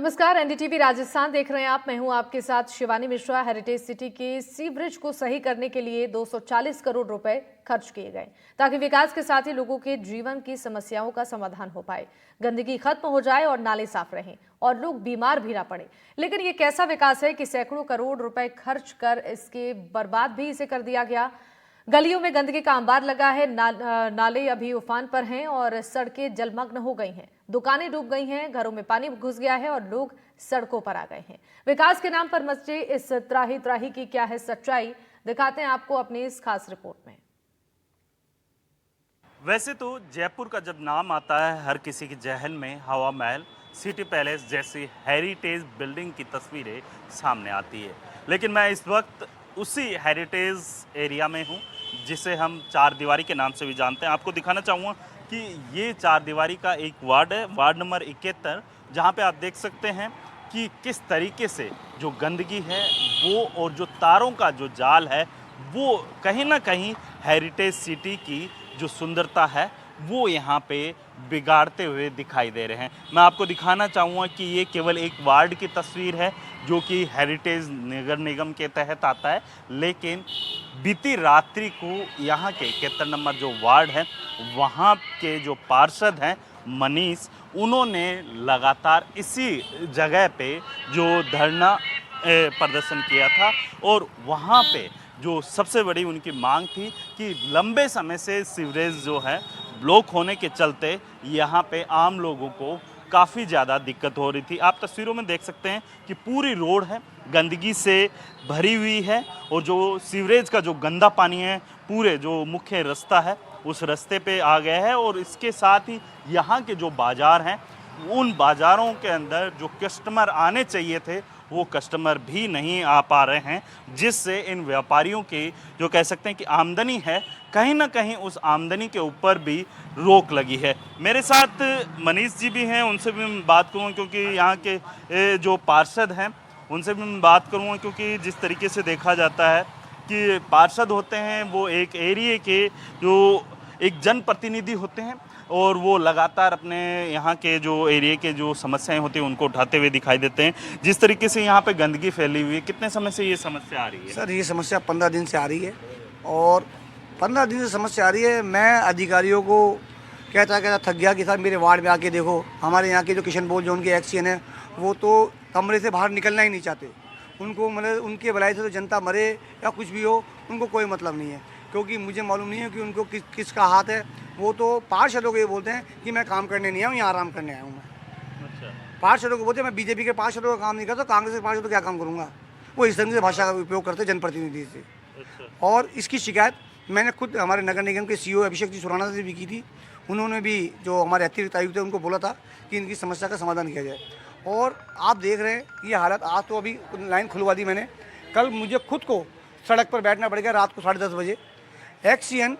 नमस्कार, एनडीटीवी राजस्थान देख रहे हैं आप। मैं हूं आपके साथ शिवानी मिश्रा। हेरिटेज सिटी के सीवरेज को सही करने के लिए 240 करोड़ रुपए खर्च किए गए ताकि विकास के साथ ही लोगों के जीवन की समस्याओं का समाधान हो पाए, गंदगी खत्म हो जाए और नाले साफ रहें और लोग बीमार भी ना पड़े। लेकिन ये कैसा विकास है कि सैकड़ों करोड़ रुपए खर्च कर इसके बर्बाद भी इसे कर दिया गया। गलियों में गंदगी का अंबार लगा है, नाले अभी उफान पर हैं और सड़कें जलमग्न हो गई हैं, दुकानें डूब गई हैं, घरों में पानी घुस गया है और लोग सड़कों पर आ गए हैं। विकास के नाम पर मचे इस त्राही त्राही की क्या है सच्चाई, दिखाते हैं आपको अपनी इस खास रिपोर्ट में। वैसे तो जयपुर का जब नाम आता है हर किसी के जहन में हवा महल, सिटी पैलेस जैसी हेरिटेज बिल्डिंग की तस्वीरें सामने आती है। लेकिन मैं इस वक्त उसी हेरिटेज एरिया में हूँ जिसे हम चार दीवारी के नाम से भी जानते हैं। आपको दिखाना चाहूँगा कि ये चार दीवारी का एक वार्ड है, वार्ड नंबर 71, जहाँ पे आप देख सकते हैं कि किस तरीके से जो गंदगी है वो और जो तारों का जो जाल है वो कहीं ना कहीं हेरिटेज सिटी की जो सुंदरता है वो यहाँ पे बिगाड़ते हुए दिखाई दे रहे हैं। मैं आपको दिखाना चाहूँगा कि ये केवल एक वार्ड की तस्वीर है जो कि हेरिटेज नगर निगम के तहत आता है, लेकिन बीती रात्रि को यहाँ के 71 नंबर जो वार्ड है वहाँ के जो पार्षद हैं मनीष, उन्होंने लगातार इसी जगह पे जो धरना प्रदर्शन किया था और वहाँ पे जो सबसे बड़ी उनकी मांग थी कि लंबे समय से सीवरेज जो है ब्लॉक होने के चलते यहाँ पे आम लोगों को काफ़ी ज़्यादा दिक्कत हो रही थी। आप तस्वीरों में देख सकते हैं कि पूरी रोड है गंदगी से भरी हुई है और जो सीवरेज का जो गंदा पानी है पूरे जो मुख्य रास्ता है उस रास्ते पे आ गया है और इसके साथ ही यहाँ के जो बाज़ार हैं उन बाज़ारों के अंदर जो कस्टमर आने चाहिए थे वो कस्टमर भी नहीं आ पा रहे हैं, जिससे इन व्यापारियों की जो कह सकते हैं कि आमदनी है कहीं ना कहीं उस आमदनी के ऊपर भी रोक लगी है। मेरे साथ मनीष जी भी हैं, उनसे भी मैं बात करूँगा क्योंकि यहाँ के जो पार्षद हैं उनसे भी मैं बात करूँगा क्योंकि जिस तरीके से देखा जाता है कि पार्षद होते हैं वो एक एरिए के जो एक जनप्रतिनिधि होते हैं और वो लगातार अपने यहाँ के जो एरिया के जो समस्याएं होती हैं उनको उठाते हुए दिखाई देते हैं। जिस तरीके से यहाँ पे गंदगी फैली हुई है, कितने समय से ये समस्या आ रही है? सर, ये समस्या 15 दिन से आ रही है और 15 दिन से समस्या आ रही है। मैं अधिकारियों को कहता थक गया कि सर मेरे वार्ड में आके देखो। हमारे यहाँ के जो किशन बोल जो उनके एक्सीएन है वो तो कमरे से बाहर निकलना ही नहीं चाहते। उनको मतलब उनके भलाई से तो जनता मरे या कुछ भी हो उनको कोई मतलब नहीं है, क्योंकि मुझे मालूम नहीं है कि उनको किसका हाथ है। वो तो पार्षदों को ये बोलते हैं कि मैं काम करने नहीं आया हूँ, यहाँ आराम करने आया हूँ मैं। अच्छा। पार्षदों को बोलते हैं मैं बीजेपी के पार्षदों का काम नहीं करता, कांग्रेस के पार्षद तो क्या काम करूँगा। वो इस ढंग से भाषा का उपयोग करते जनप्रतिनिधि से। अच्छा। और इसकी शिकायत मैंने खुद हमारे नगर निगम के सीईओ अभिषेक जी सुराना से भी की थी। उन्होंने भी जो हमारे अतिरिक्त आयुक्त थे उनको बोला था कि इनकी समस्या का समाधान किया जाए। और आप देख रहे हैं ये हालत। आज तो अभी लाइन खुलवा दी मैंने, कल मुझे खुद को सड़क पर बैठना पड़ेगा रात को 10:30 बजे। एक्सीएन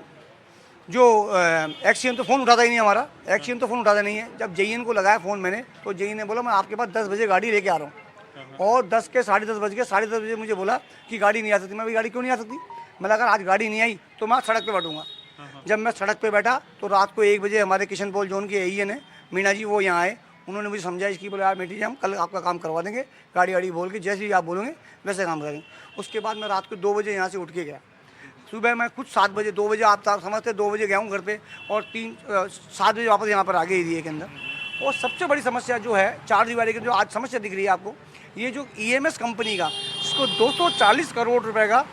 तो फ़ोन उठाता ही नहीं हमारा, एक्सीएन तो फ़ोन उठाता नहीं है। जब जेईएन को लगाया फ़ोन मैंने तो जेईएन ने बोला मैं आपके पास 10 बजे गाड़ी लेके आ रहा हूँ। और 10 के 10:30 बज गए, 10:30 बजे मुझे बोला कि गाड़ी नहीं आ सकती। मैं भाई गाड़ी क्यों नहीं आ सकती? मैंने अगर आज गाड़ी नहीं आई तो मैं सड़क पर बैठूंगा। जब मैं सड़क पर बैठा तो रात को 1 बजे हमारे किशन पॉल जोन के एईएन है मीना जी, वो यहाँ आए। उन्होंने मुझे समझाइश की, बोले यार बेटी जी हम कल आपका काम करवा देंगे, गाड़ी बोल के जैसे ही आप बोलोगे वैसे काम करेंगे। उसके बाद मैं रात को 2 बजे यहाँ से उठ के गया। सुबह मैं खुद 7 बजे 2 बजे आप समझते 2 बजे गया हूँ घर पे और 7 बजे वापस यहाँ पर आ गए एरिए के अंदर। और सबसे बड़ी समस्या जो है चार दीवारी की जो आज समस्या दिख रही है आपको, ये जो ईएमएस कंपनी का इसको 240 करोड़ रुपए का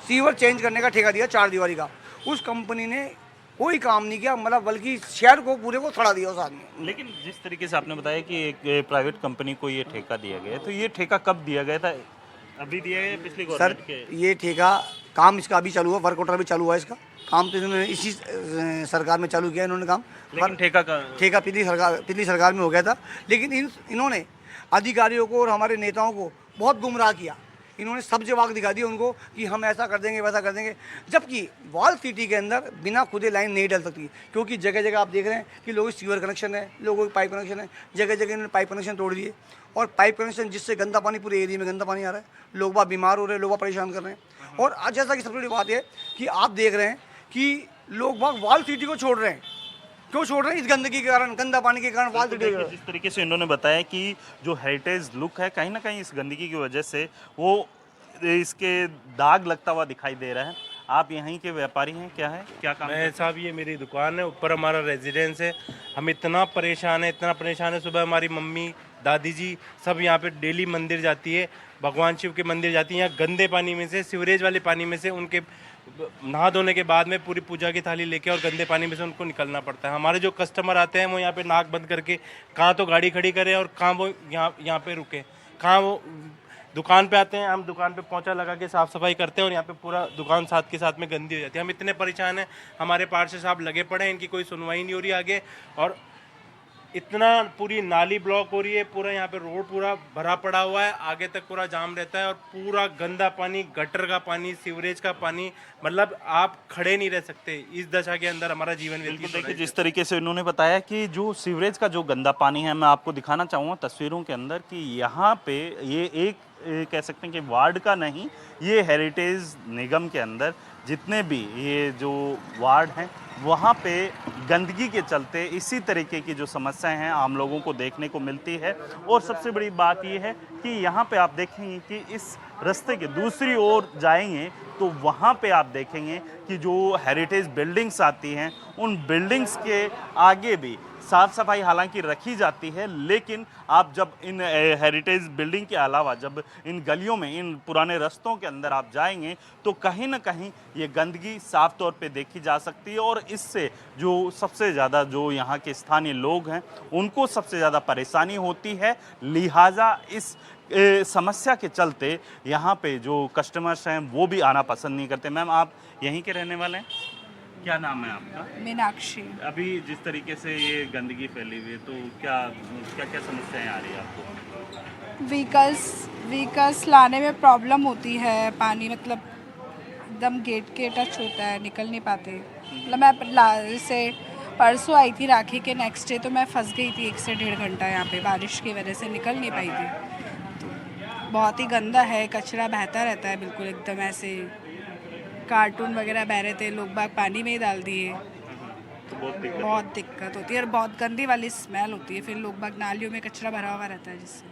सीवर चेंज करने का ठेका दिया चार दीवारी का, उस कंपनी ने कोई काम नहीं किया, मतलब बल्कि शहर को पूरे को सड़ा दिया उस आदमी ने। लेकिन जिस तरीके से आपने बताया कि एक प्राइवेट कंपनी को ये ठेका दिया गया है, तो ये ठेका कब दिया गया था? अभी दिया गया पिछली सर गवर्नमेंट के? ये ठेका काम इसका अभी चालू हुआ, वर्क ऑर्डर भी चालू हुआ है। इसका काम तो इन्होंने इसी सरकार में चालू किया इन्होंने काम। लेकिन ठेका पिछली सरकार में हो गया था। लेकिन इन्होंने अधिकारियों को और हमारे नेताओं को बहुत गुमराह किया। इन्होंने सब जवाब दिखा दिया उनको कि हम ऐसा कर देंगे वैसा कर देंगे, जबकि वॉल सिटी के अंदर बिना खुदे लाइन नहीं डल सकती, क्योंकि जगह जगह आप देख रहे हैं कि लोगों के सीवर कनेक्शन है, लोगों के पाइप कनेक्शन है, जगह जगह इन्होंने पाइप कनेक्शन तोड़ दिए। और पाइप कनेक्शन जिससे गंदा पानी पूरे एरिया में गंदा पानी आ रहा है, लोग बाग बीमार हो रहे हैं, लोग बाग परेशान कर रहे हैं। और जैसा कि सबसे बड़ी बात है कि आप देख रहे हैं कि लोग बाग वॉल सिटी को छोड़ रहे हैं, क्यों छोड़ रहे हैं? इस गंदगी के कारण, गंदा पानी के कारण फालतू देखिए, जिस तरीके से इन्होंने बताया कि जो हेरिटेज लुक है कहीं ना कहीं इस गंदगी की वजह से वो इसके दाग लगता हुआ दिखाई दे रहा है। आप यहीं के व्यापारी हैं, क्या है, क्या काम मैं साहब ये मेरी दुकान है, ऊपर हमारा रेजिडेंस है। हम इतना परेशान है। सुबह हमारी मम्मी दादी जी सब यहाँ पे डेली मंदिर जाती है, भगवान शिव के मंदिर जाती है। यहाँ गंदे पानी में से, सीवरेज वाले पानी में से उनके नहा धोने के बाद में पूरी पूजा की थाली लेके और गंदे पानी में से उनको निकलना पड़ता है। हमारे जो कस्टमर आते हैं वो यहाँ पे नाक बंद करके कहाँ तो गाड़ी खड़ी करें और कहाँ वो यहाँ पे रुके, कहाँ वो दुकान पे आते हैं। हम दुकान पे पोंछा लगा के साफ सफाई करते हैं और यहाँ पे पूरा दुकान साथ के साथ में गंदी हो जाती है। हम इतने परेशान हैं, हमारे पार्षद साहब लगे पड़े हैं, इनकी कोई सुनवाई नहीं हो रही आगे। और इतना पूरी नाली ब्लॉक हो रही है, पूरा यहाँ पे रोड पूरा भरा पड़ा हुआ है, आगे तक पूरा जाम रहता है और पूरा गंदा पानी, गटर का पानी, सीवरेज का पानी, मतलब आप खड़े नहीं रह सकते। इस दशा के अंदर हमारा जीवन व्यतीत हो रहा देखिए, है। जिस तरीके से उन्होंने बताया कि जो सीवरेज का जो गंदा पानी है, मैं आपको दिखाना चाहूँगा तस्वीरों के अंदर कि यहाँ पे ये एक कह सकते हैं कि वार्ड का नहीं, ये हेरिटेज निगम के अंदर जितने भी ये जो वार्ड हैं वहाँ पे गंदगी के चलते इसी तरीके की जो समस्याएं हैं आम लोगों को देखने को मिलती है। और सबसे बड़ी बात ये है कि यहाँ पे आप देखेंगे कि इस रास्ते के दूसरी ओर जाएंगे तो वहाँ पे आप देखेंगे कि जो हेरिटेज बिल्डिंग्स आती हैं उन बिल्डिंग्स के आगे भी साफ़ सफाई हालांकि रखी जाती है, लेकिन आप जब इन हेरिटेज बिल्डिंग के अलावा जब इन गलियों में, इन पुराने रास्तों के अंदर आप जाएंगे तो कहीं ना कहीं ये गंदगी साफ तौर पे देखी जा सकती है। और इससे जो सबसे ज़्यादा जो यहाँ के स्थानीय लोग हैं उनको सबसे ज़्यादा परेशानी होती है। लिहाजा इस समस्या के चलते यहाँ पे जो कस्टमर्स हैं वो भी आना पसंद नहीं करते। मैम, आप यहीं के रहने वाले हैं, क्या नाम है आपका? मीनाक्षी। अभी जिस तरीके से ये गंदगी फैली हुई है तो क्या क्या क्या समस्याएं आ रही है आपको? व्हीकल्स लाने में प्रॉब्लम होती है। पानी मतलब एकदम गेट के टच होता है, निकल नहीं पाते। मतलब मैं से परसों आई थी राखी के नेक्स्ट डे, तो मैं फंस गई थी 1 से 1.5 घंटा यहाँ पे, बारिश की वजह से निकल नहीं पाई थी। तो बहुत ही गंदा है, कचरा बहता रहता है बिल्कुल एकदम ऐसे। कार्टून वगैरह बह रहे थे, लोग बाग पानी में ही डाल दिए। तो बहुत दिक्कत होती है और बहुत गंदी वाली स्मेल होती है। फिर लोग बाग नालियों में कचरा भरा हुआ रहता है जिससे।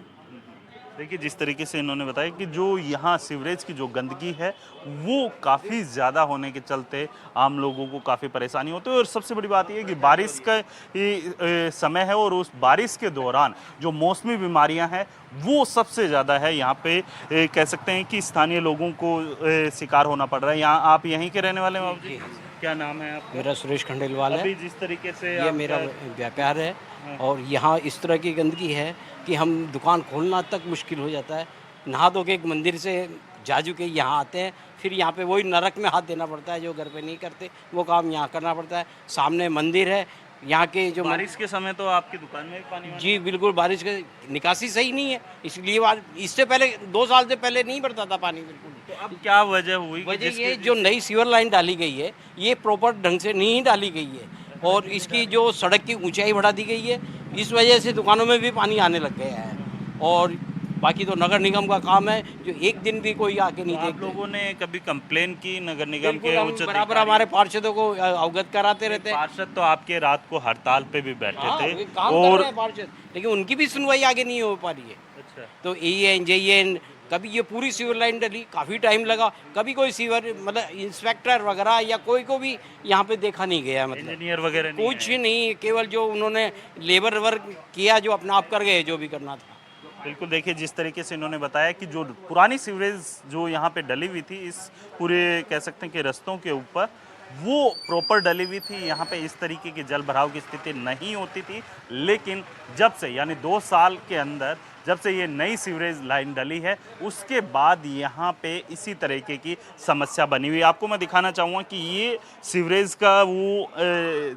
देखिए, जिस तरीके से इन्होंने बताया कि जो यहाँ सीवरेज की जो गंदगी है वो काफ़ी ज़्यादा होने के चलते आम लोगों को काफ़ी परेशानी होती है। और सबसे बड़ी बात यह है कि बारिश का समय है और उस बारिश के दौरान जो मौसमी बीमारियां हैं वो सबसे ज़्यादा है यहाँ पे। कह सकते हैं कि स्थानीय लोगों को शिकार होना पड़ रहा है। यहाँ आप यहीं के रहने वाले हैं बाबू जी? क्या नाम है आपका? मेरा सुरेश खंडेलवाल है। अभी जिस तरीके से ये मेरा व्यापार है और यहाँ इस तरह की गंदगी है कि हम दुकान खोलना तक मुश्किल हो जाता है। नहा धो के एक मंदिर से जाजू के यहाँ आते हैं, फिर यहाँ पे वही नरक में हाथ देना पड़ता है, जो घर पे नहीं करते वो काम यहाँ करना पड़ता है। सामने मंदिर है, यहाँ के जो बारिश के समय तो आपकी दुकान में भी पानी जी बिल्कुल, बारिश का निकासी सही नहीं है, इसलिए इससे पहले 2 साल से पहले नहीं बढ़ता था पानी बिल्कुल। तो अब क्या वजह हुई? वजह ये जो नई सीवर लाइन डाली गई है ये प्रॉपर ढंग से नहीं डाली गई है और इसकी जो सड़क की ऊंचाई बढ़ा दी गई है, इस वजह से दुकानों में भी पानी आने लग गया है। और बाकी तो नगर निगम का काम है, जो एक दिन भी कोई आके नहीं देखते। आप लोगों ने कभी कंप्लेन की नगर निगम के उच्च बराबर हमारे पार्षदों को अवगत कराते रहते हैं। पार्षद तो आपके रात को हड़ताल पे भी बैठे हाँ, थे काम कर रहे हैं पार्षद, लेकिन उनकी भी सुनवाई आगे नहीं हो पा रही है। अच्छा। तो AEN JEN कभी ये पूरी सीवर लाइन डली, काफ़ी टाइम लगा, कभी कोई सीवर मतलब इंस्पेक्टर वगैरह या कोई को भी यहाँ पे देखा नहीं गया। मतलब इंजीनियर वगैरह नहीं कुछ नहीं, केवल जो उन्होंने लेबर वर्क किया, जो अपना आप कर गए जो भी करना था। बिल्कुल, देखिए जिस तरीके से इन्होंने बताया कि जो पुरानी सीवरेज जो यहाँ पे डली हुई थी इस पूरे कह सकते हैं कि रास्तों के ऊपर, वो प्रॉपर डली हुई थी। यहाँ पे इस तरीके की जल भराव की स्थिति नहीं होती थी। लेकिन जब से यानी 2 साल के अंदर जब से ये नई सीवरेज लाइन डली है उसके बाद यहाँ पे इसी तरीके की समस्या बनी हुई है। आपको मैं दिखाना चाहूँगा कि ये सीवरेज का वो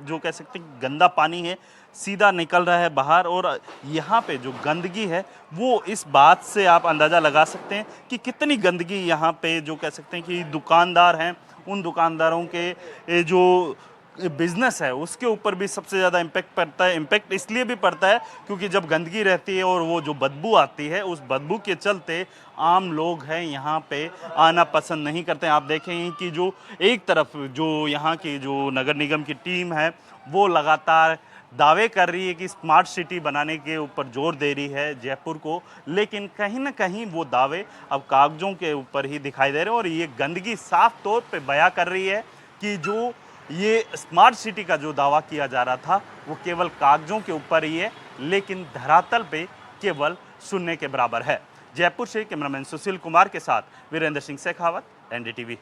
जो कह सकते हैं गंदा पानी है सीधा निकल रहा है बाहर। और यहाँ पे जो गंदगी है वो इस बात से आप अंदाज़ा लगा सकते हैं कि कितनी गंदगी यहाँ पे जो कह सकते हैं कि दुकानदार हैं, उन दुकानदारों के जो बिजनेस है उसके ऊपर भी सबसे ज़्यादा इम्पैक्ट पड़ता है। इम्पैक्ट इसलिए भी पड़ता है क्योंकि जब गंदगी रहती है और वो जो बदबू आती है, उस बदबू के चलते आम लोग हैं यहाँ पे आना पसंद नहीं करते। आप देखेंगे कि जो एक तरफ जो यहाँ की जो नगर निगम की टीम है वो लगातार दावे कर रही है कि स्मार्ट सिटी बनाने के ऊपर जोर दे रही है जयपुर को, लेकिन कहीं ना कहीं वो दावे अब कागजों के ऊपर ही दिखाई दे रहे हैं और ये गंदगी साफ तौर पे बयां कर रही है कि जो ये स्मार्ट सिटी का जो दावा किया जा रहा था वो केवल कागजों के ऊपर ही है, लेकिन धरातल पे केवल सुनने के बराबर है। जयपुर से कैमरामैन सुशील कुमार के साथ वीरेंद्र सिंह शेखावत, एनडीटीवी।